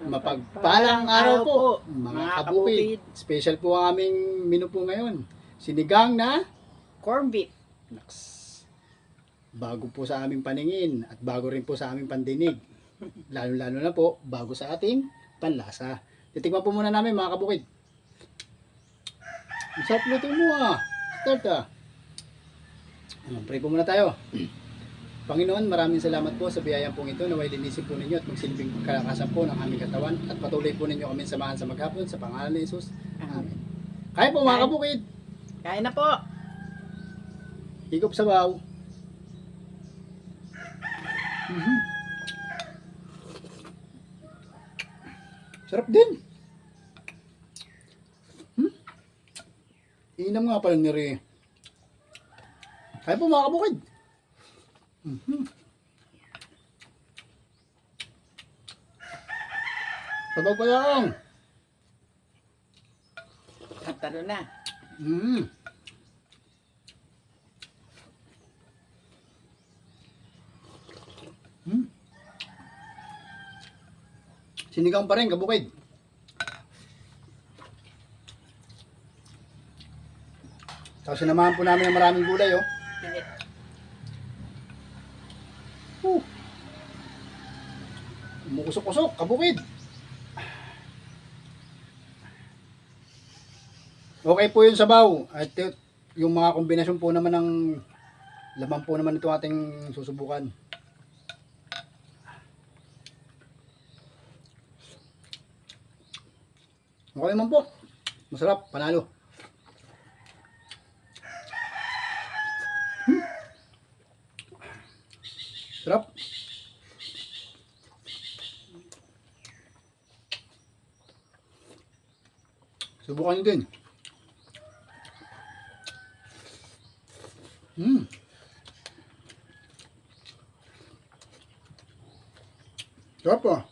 Mapagpalang araw po, mga kabukid. Special po ang aming menu po ngayon. Sinigang na Corn beef. naks. Bago po sa aming paningin at bago rin po sa aming pandinig. Lalo-lalo na po, bago sa ating panlasa. Titikman po muna namin mga kabukid. Ang sarap luto mo ah. Start ah. Pray po muna tayo. Panginoon, maraming salamat po sa biyayang pong ito. Naway linisin po ninyo at magsilbing kalakasan po ng aming katawan at patuloy po ninyo kami samahan sa maghapon sa pangalan ni Jesus. Amen. Kaya po mga kabukid. Kain na po. Higop sa baw. Sarap din. Inam nga pala ni Rhea. Kaya po mga kabukid. Sabaw pa lang. Talo na. Sinigang pa rin, kabukid. Tapos sinamahan po namin ng maraming gulay, oh. Pinit. Umukusok-usok, kabukid. Okay po yung sabaw. At yung mga kombinasyon po naman ng laman po naman ito ating susubukan. Okay naman po. Masarap, panalo. Sarap. Subukan nyo din. Sarap ah.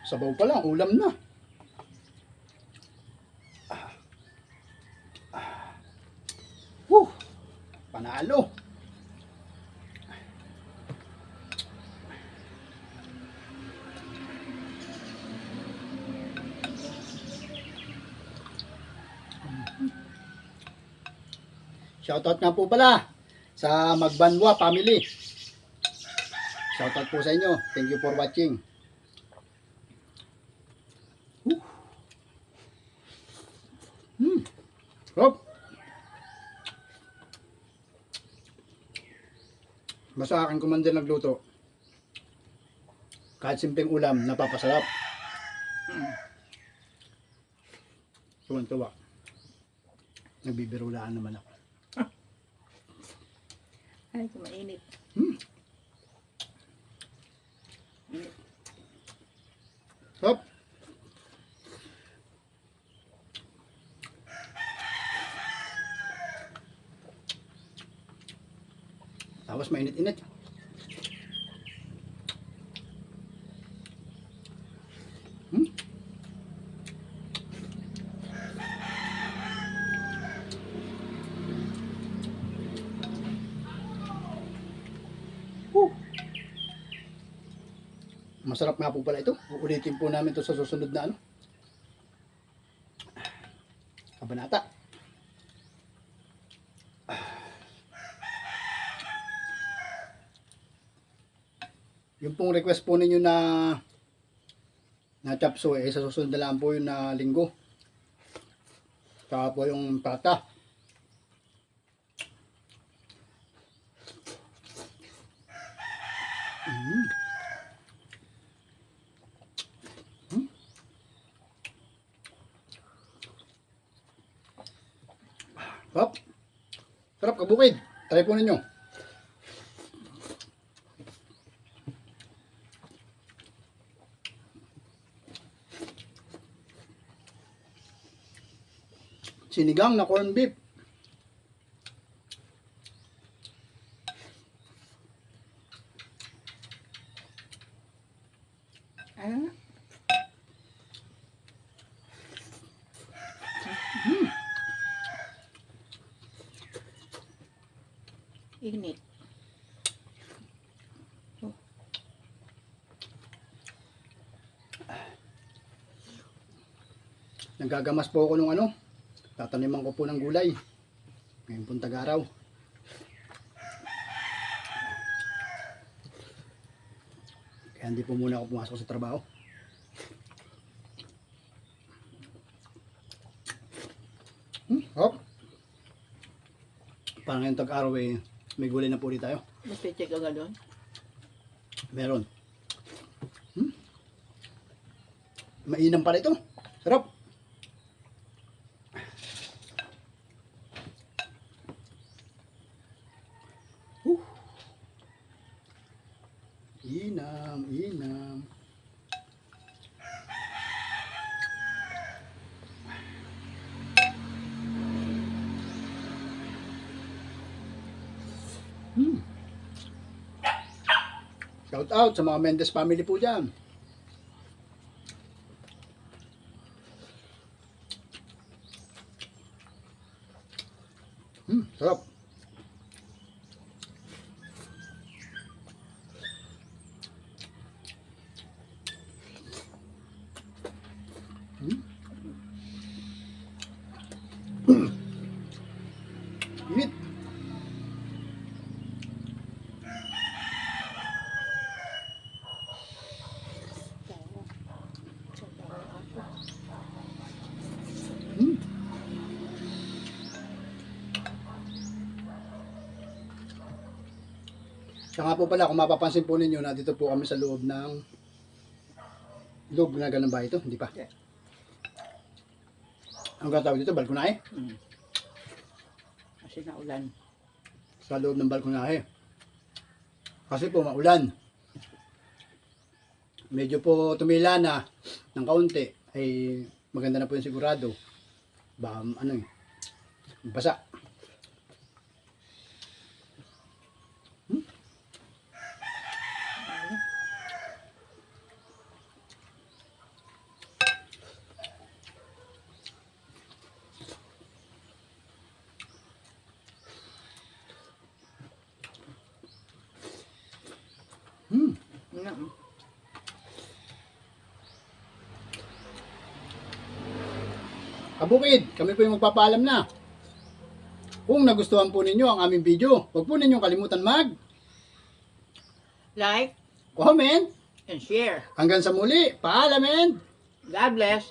Sabaw pa lang, ulam na. Panalo. Shoutout nga po pala sa Magbanwa family. Shoutout po sa inyo. Thank you for watching. Hop. Basta aking commander nagluto. Kahit simpleng ulam, napapasarap. Tuwan-tuwa. Nagbibirulaan naman ako. Ay, kumainit. Hop. Tapos mainit-init. Masarap nga po pala ito. Uulitin po namin ito sa susunod na ano. Kabanata. Yung pong request po ninyo na chop suey, sa susunod na lang po yung na linggo. Saka po yung pata. Hop. Sarap kabukid. Try po ninyo. Sinigang na corn beef. Init. Nagagamas po ako ng tataniman ko po ng gulay. Ngayon pong tag-araw. Kaya hindi po muna ako pumasok sa trabaho. Hop. Parang ngayong tag-araw may gulay na po ulit tayo. Gusto check ka doon? Meron. Mainam pala ito. Sarap. Inam, inam. Shout out sa mga Mendez family po dyan. Sarap. Init. Siya nga po pala, kung mapapansin po ninyo na dito po kami sa loob ng na ganun ba ito? Hindi pa. Yeah. Ang tawag dito, balkonahe. Kasi naulan. Sa loob ng balkonahe. Kasi po maulan. Medyo po tumila na ng kaunti. Ay maganda na po yung sigurado. Baka basa. Kabukid, kami po yung magpapaalam na. Kung nagustuhan po ninyo ang aming video, huwag po ninyong kalimutan Like comment. and share. Hanggang sa muli, paalam and God bless.